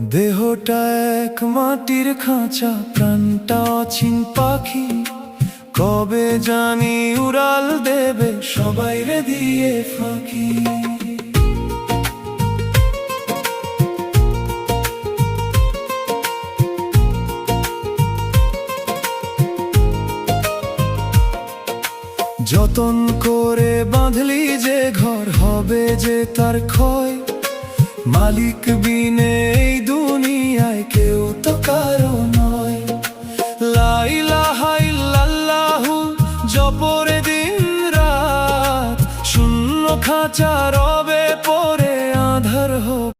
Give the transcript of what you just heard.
দেহটা এক মাটির খাঁচা, প্রাণটা অচিন পাখি। কবে জানি উড়াল দেবে সবাই রে দিয়ে ফাঁকি। যতন করে বাঁধলি যে ঘর, হবে যে তার ক্ষয়। মালিক বিনে এই দুনিয়ায় কেউ তো কারো নয়। লা ইলাহা ইল্লাল্লাহু জপরে দিন রাত, শূন্য খাঁচা রবে